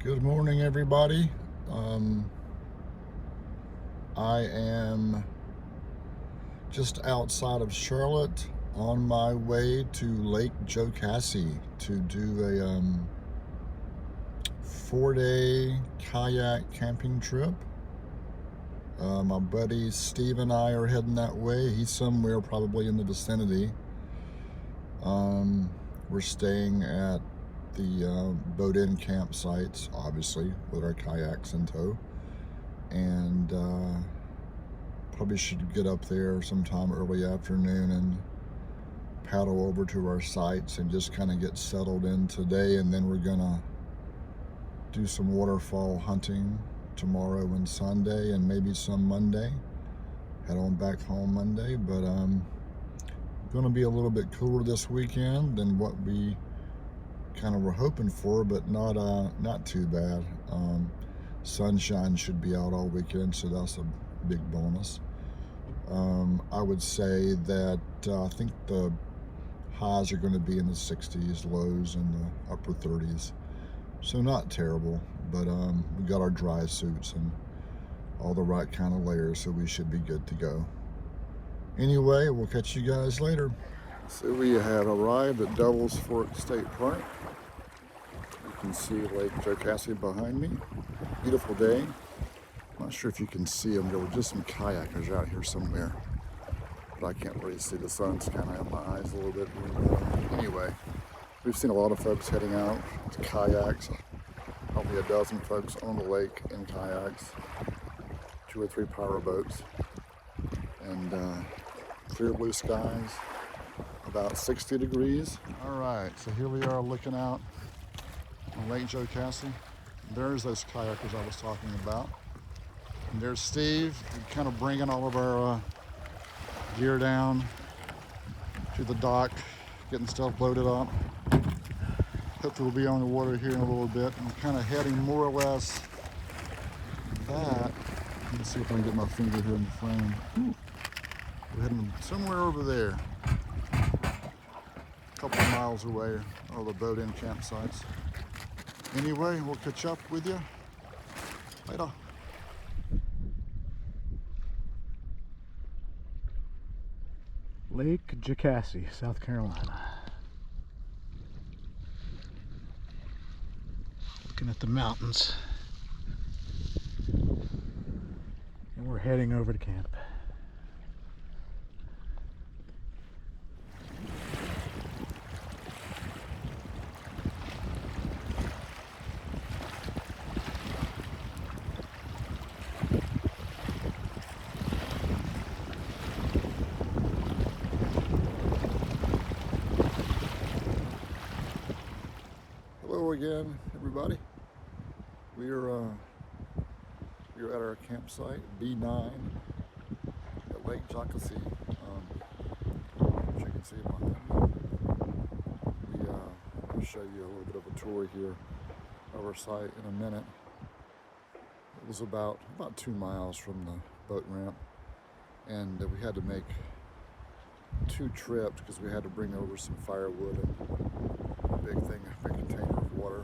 Good morning, everybody. I am just outside of Charlotte on my way to Lake Jocassee to do a 4-day kayak camping trip. My buddy Steve and I are heading that way. He's somewhere probably in the vicinity. We're staying at the boat-in campsites, obviously, with our kayaks in tow, and probably should get up there sometime early afternoon and paddle over to our sites and just kind of get settled in today, and then we're gonna do some waterfall hunting tomorrow and Sunday, and maybe some Monday. Head on back home Monday, but gonna be a little bit cooler this weekend than what we kind of were hoping for, but not too bad. Sunshine should be out all weekend, so that's a big bonus. I would say that I think the highs are going to be in the 60s, lows in the upper 30s, so not terrible, but we got our dry suits and all the right kind of layers, so we should be good to go. Anyway, we'll catch you guys later. So we have arrived at Devil's Fork State Park. You can see Lake Jocassee behind me. Beautiful day. I'm not sure if you can see them. There were just some kayakers out here somewhere, but I can't really see. The sun's kind of in my eyes a little bit. Anyway, we've seen a lot of folks heading out to kayaks. Probably a dozen folks on the lake in kayaks, 2 or 3 power boats, and clear blue skies, about 60 degrees. All right, so here we are looking out on Lake Jocassee. There's those kayakers I was talking about. And there's Steve, kind of bringing all of our gear down to the dock, getting stuff loaded up. Hopefully we'll be on the water here in a little bit. I'm kind of heading more or less that. Let me see if I can get my finger here in the frame. We're heading somewhere over there. A couple of miles away, all the boat-in campsites. Anyway, we'll catch up with you later. Lake Jocassee, South Carolina. Looking at the mountains. And we're heading over to camp. Hello again, everybody. We're at our campsite, B9, at Lake Jocassee. As you can see behind me. I'll show you a little bit of a tour here of our site in a minute. It was about 2 miles from the boat ramp, and we had to make 2 trips because we had to bring over some firewood and a big container of water.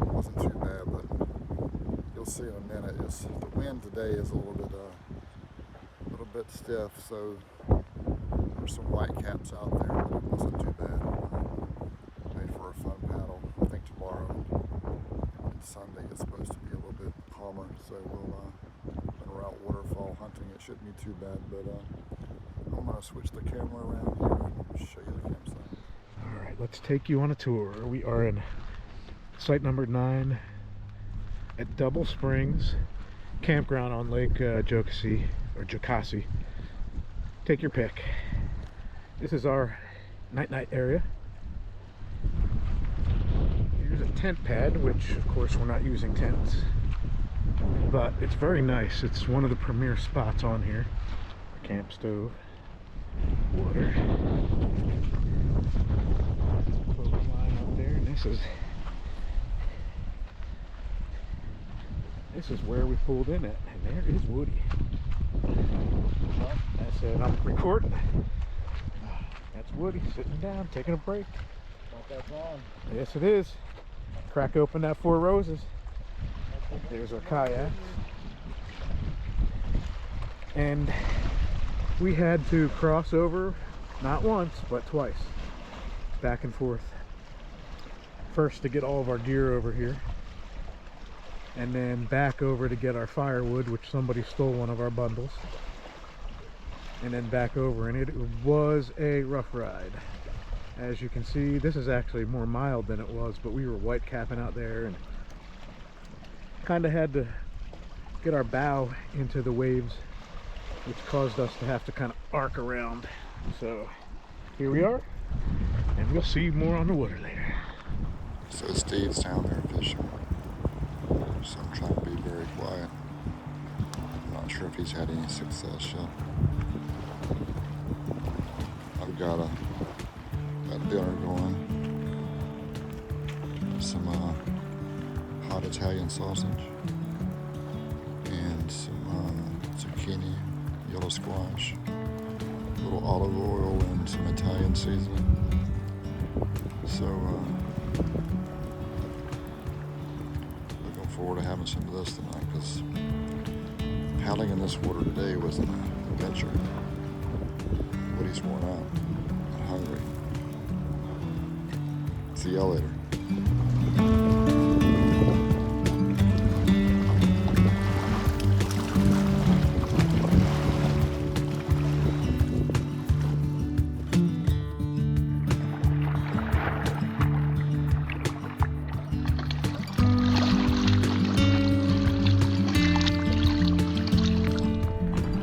It wasn't too bad, but you'll see in a minute. The wind today is a little bit stiff, so there's some white caps out there, but it wasn't too bad. Made for a fun paddle. I think tomorrow and Sunday is supposed to be a little bit calmer, so when we're out waterfall hunting, it shouldn't be too bad. But I'm gonna switch the camera around here and show you the campsite. All right, let's take you on a tour. We are in site number 9 at Double Springs Campground on Lake Jocassee, or Jocassee. Take your pick. This is our night area. Here's a tent pad, which of course we're not using tents, but it's very nice. It's one of the premier spots on here. A camp stove, water. Clothesline up there, and this is where we pulled in at, and there is Woody. Well, I said I'm recording. That's Woody sitting down, taking a break. Not that long. Yes, it is. Crack open that Four Roses. There's our kayak. And we had to cross over not once but twice, back and forth. First to get all of our gear over here, and then back over to get our firewood, which somebody stole one of our bundles, and then back over. And it was a rough ride. As you can see, this is actually more mild than it was, but we were white capping out there and kind of had to get our bow into the waves, which caused us to have to kind of arc around. So here we are, and we'll see more on the water later. So Steve's down there fishing, so I'm trying to be very quiet. I'm not sure if he's had any success yet. I've got dinner going, some hot Italian sausage and some zucchini, yellow squash, a little olive oil and some Italian seasoning. So looking forward to having some of this tonight, because paddling in this water today was an adventure. Woody's worn out and hungry. See y'all later.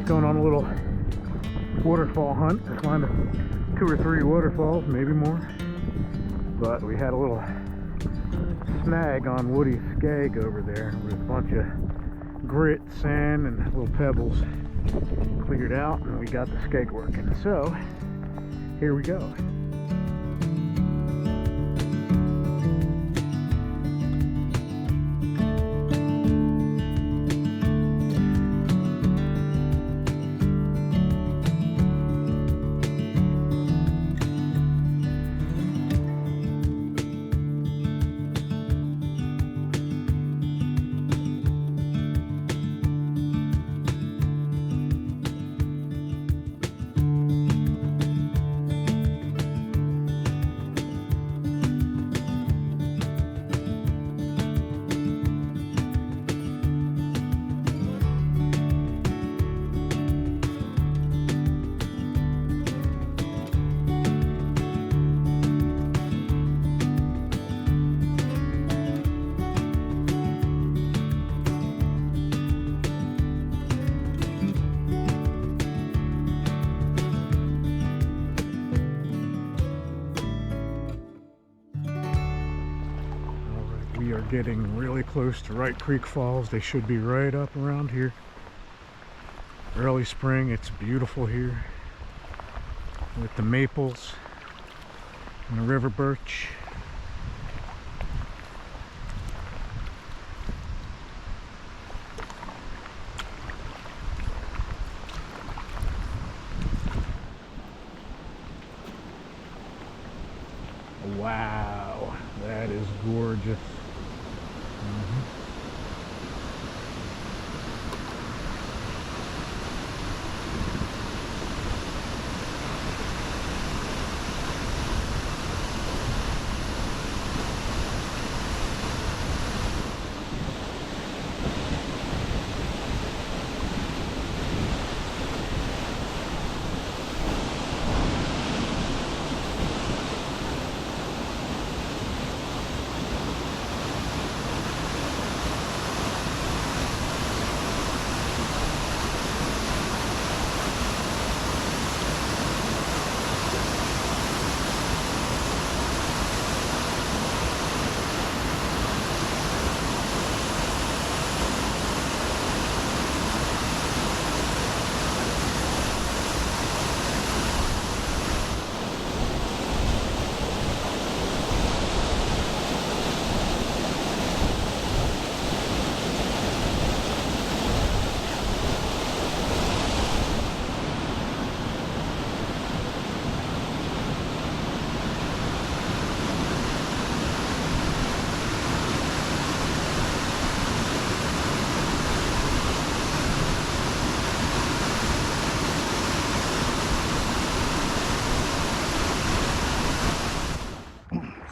Going on a little waterfall hunt to find 2 or 3 waterfalls, maybe more. But we had a little snag on Woody's skeg over there with a bunch of grit, sand, and little pebbles. Cleared out, and we got the skeg working. So here we go. We are getting really close to Wright Creek Falls. They should be right up around here. Early spring, it's beautiful here with the maples and the river birch. Wow, that is gorgeous.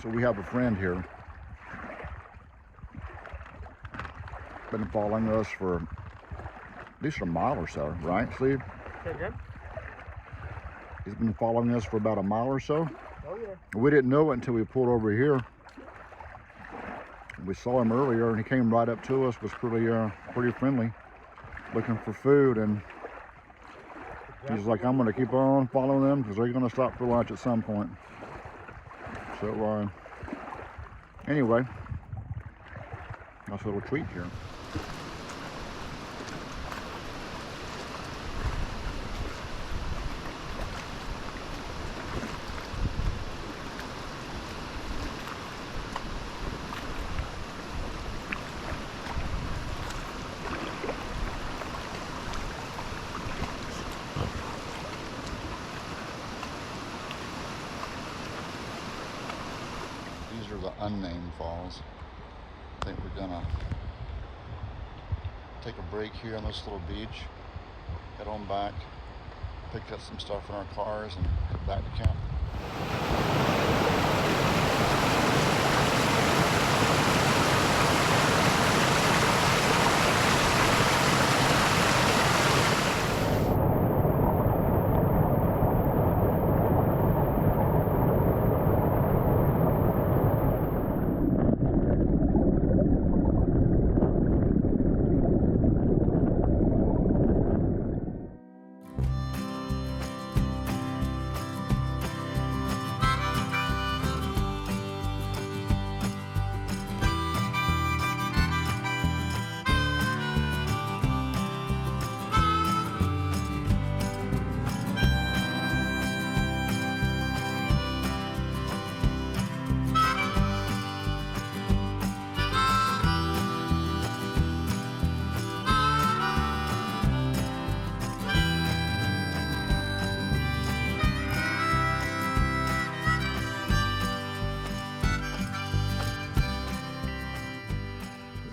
So we have a friend here, been following us for at least a mile or so, right, Steve? Okay. He's been following us for about a mile or so. Oh yeah. We didn't know it until we pulled over here. We saw him earlier, and he came right up to us. Was pretty friendly, looking for food, and he's like, "I'm going to keep on following them because they're going to stop for lunch at some point." So anyway, nice little treat here. These are the Unnamed Falls. I think we're gonna take a break here on this little beach, head on back, pick up some stuff in our cars, and head back to camp.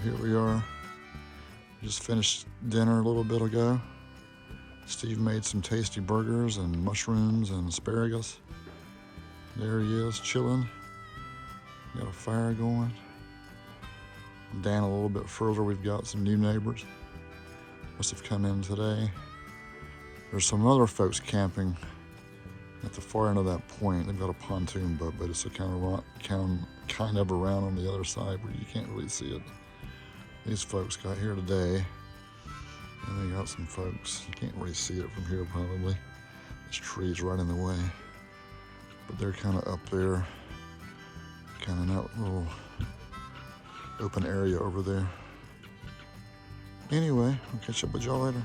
Here we are. Just finished dinner a little bit ago. Steve made some tasty burgers and mushrooms and asparagus. There he is, chilling. Got a fire going. Down a little bit further, we've got some new neighbors. Must have come in today. There's some other folks camping at the far end of that point. They've got a pontoon boat, but it's a kind of around on the other side where you can't really see it. These folks got here today, and they got some folks. You can't really see it from here probably. This tree's right in the way, but they're kind of up there, kind of in that little open area over there. Anyway, I'll catch up with y'all later.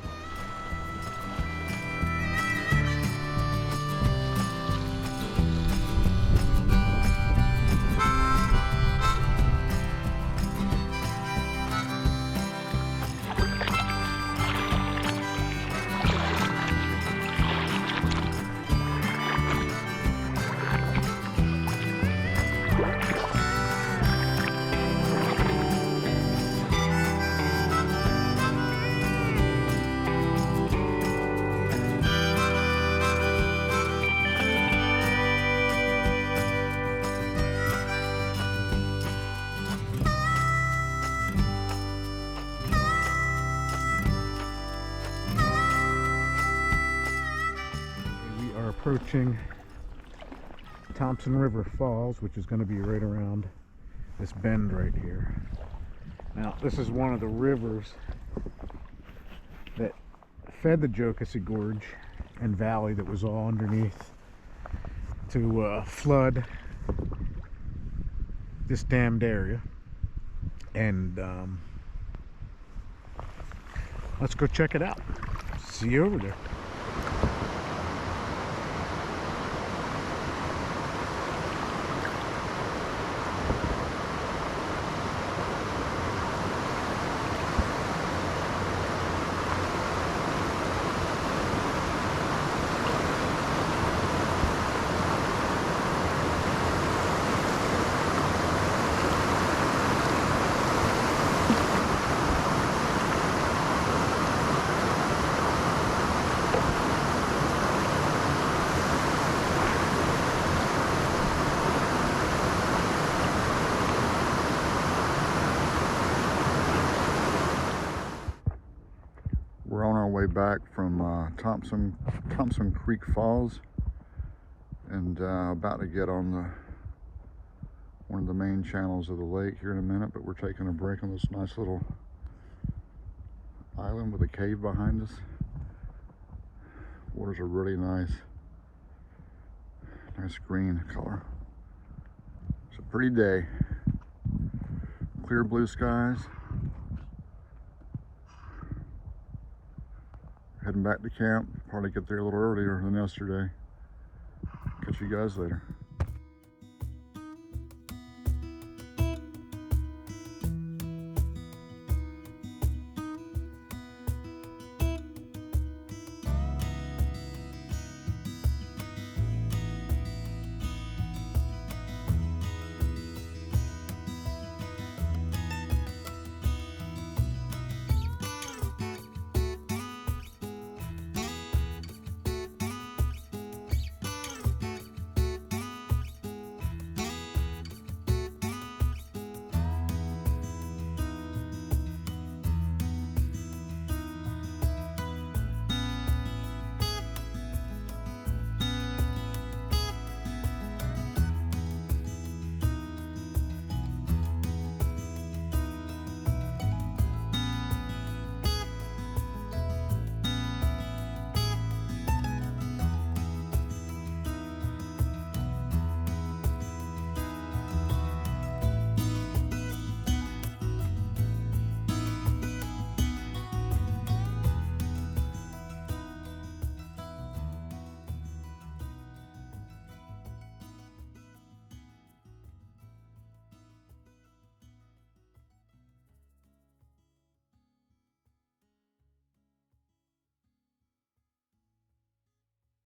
Approaching Thompson River Falls, which is going to be right around this bend right here. Now, this is one of the rivers that fed the Jocassee Gorge and Valley that was all underneath to flood this dammed area. And let's go check it out. See you over there. way back from Thompson Creek Falls, and about to get on one of the main channels of the lake here in a minute, but we're taking a break on this nice little island with a cave behind us. Waters are really nice green color. It's a pretty day. Clear blue skies. Heading back to camp. Probably get there a little earlier than yesterday. Catch you guys later.